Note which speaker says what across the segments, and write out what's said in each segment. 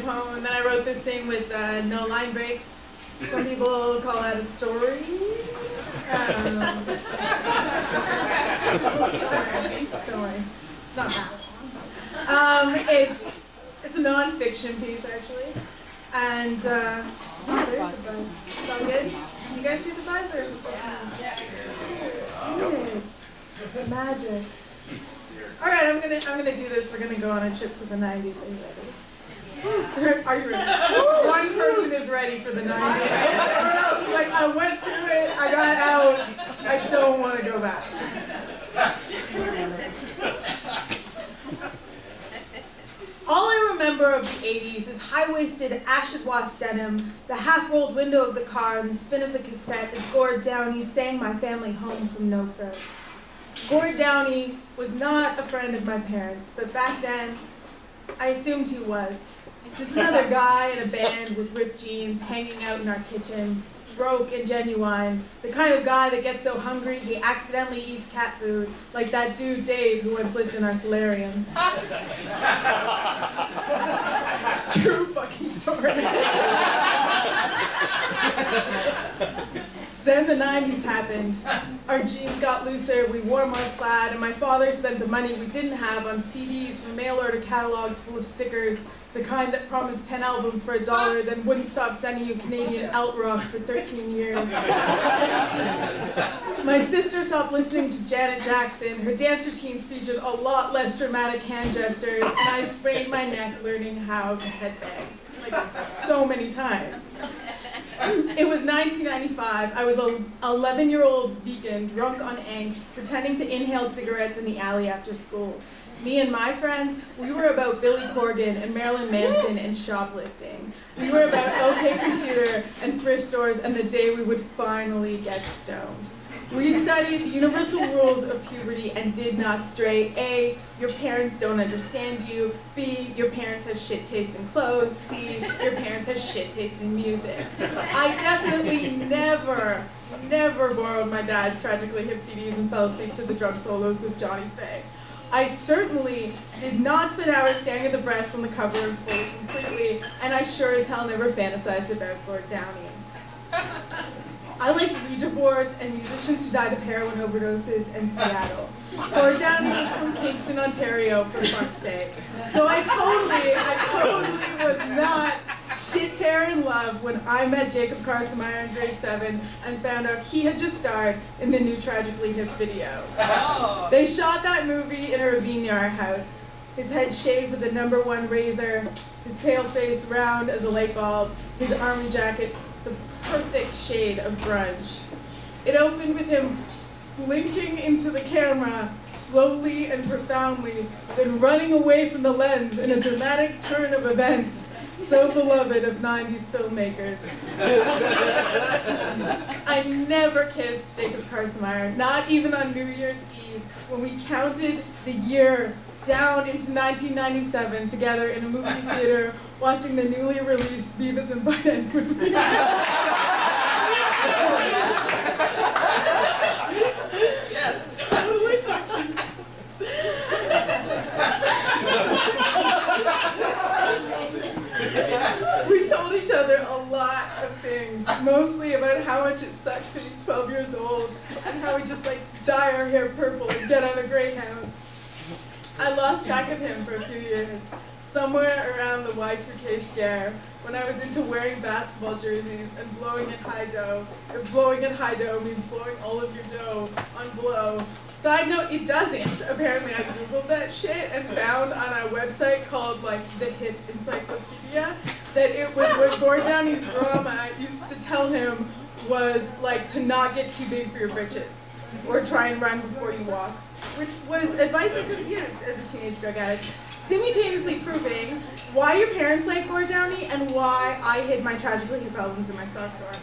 Speaker 1: poem, and then I wrote this thing with no line breaks. Some people call that a story. Don't worry, it's not that long. It's a non-fiction piece, actually. And there's the buzz. Is that good? You guys hear the buzz, or is it just me? Magic. All right, I'm gonna do this. We're gonna go on a trip to the 90s. Are you ready? Are you ready? One person is ready for the 90s. Everyone else is like, I went through it. I got out. I don't want to go back. All I remember of the 80s is high-waisted acid-wash denim, the half-rolled window of the car, and the spin of the cassette as Gord Downey sang my family home from No Frills. Gord Downey was not a friend of my parents, but back then, I assumed he was. Just another guy in a band with ripped jeans hanging out in our kitchen, broke and genuine, the kind of guy that gets so hungry he accidentally eats cat food, like that dude Dave who once lived in our solarium. True fucking story. Then the 90s happened. Our jeans got looser, we wore more plaid, and my father spent the money we didn't have on CDs from mail-order catalogs full of stickers, the kind that promised 10 albums for $1, then wouldn't stop sending you Canadian alt rock for 13 years. My sister stopped listening to Janet Jackson. Her dance routines featured a lot less dramatic hand gestures, and I sprained my neck learning how to headbang. Like, so many times. It was 1995. I was an 11-year-old vegan, drunk on angst, pretending to inhale cigarettes in the alley after school. Me and my friends, we were about Billy Corgan and Marilyn Manson and shoplifting. We were about OK Computer and thrift stores and the day we would finally get stoned. We studied the universal rules of puberty and did not stray. A, your parents don't understand you. B, your parents have shit taste in clothes. C, your parents have shit taste in music. I definitely never borrowed my dad's Tragically Hip CDs and fell asleep to the drum solos of Johnny Faye. I certainly did not spend hours staring at the breasts on the cover of Fully Completely, and I sure as hell never fantasized about Gord Downey. I like Ouija boards and musicians who died of heroin overdoses in Seattle. Gord Downey was from Kingston, Ontario, for fuck's sake. So I totally was not shit terror in love when I met Jacob Carsemeyer in grade 7 and found out he had just starred in the new Tragically Hip video. Oh. They shot that movie in a ravine near our house. His head shaved with the #1 razor, his pale face round as a light bulb, his army jacket the perfect shade of grunge. It opened with him blinking into the camera, slowly and profoundly, then running away from the lens in a dramatic turn of events, so beloved of 90s filmmakers. I never kissed Jacob Carsemeyer, not even on New Year's Eve, when we counted the year down into 1997 together in a movie theater, watching the newly released Beavis and Butthead movie. Yes. We told each other a lot of things, mostly about how much it sucked to be 12 years old and how we just like dye our hair purple and get on a Greyhound. I lost track of him for a few years, somewhere around the Y2K scare, when I was into wearing basketball jerseys and blowing at high dough. If blowing at high dough means blowing all of your dough on blow. Side note, it doesn't. Apparently I googled that shit and found on a website called like the Hit Encyclopedia that it was what Gord Downey's drama used to tell him was like to not get too big for your britches or try and run before you walk, which was advice I could have used as a teenage drug addict, simultaneously proving why your parents like Gord Downey and why I hid my Tragically Hip albums in my sock drawer.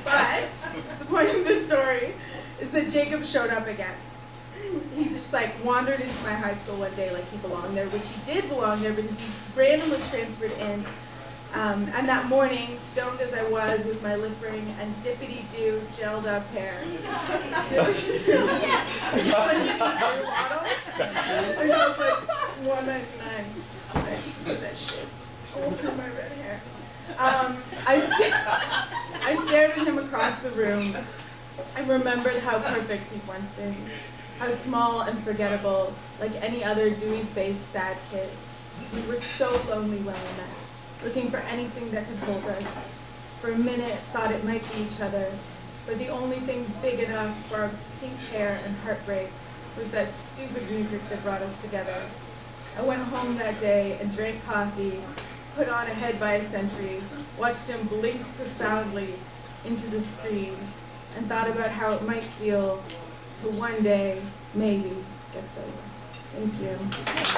Speaker 1: But the point of this story is that Jacob showed up again. He just like wandered into my high school one day like he belonged there, which he did belong there because he randomly transferred in. And that morning, stoned as I was with my lip ring and dippity-doo gelled up hair. Dippity-doo. Yeah. Like in these beer bottles. And I was like $1.99. I just did that shit. pull through my red hair. I stared at him across the room and remembered how perfect he'd once been, how small and forgettable, like any other dewy-faced, sad kid. We were so lonely when we met, looking for anything that could hold us. For a minute, thought it might be each other, but the only thing big enough for our pink hair and heartbreak was that stupid music that brought us together. I went home that day and drank coffee, put on Ahead by a Century, watched him blink profoundly into the screen, and thought about how it might feel to one day, maybe, get sober. Thank you.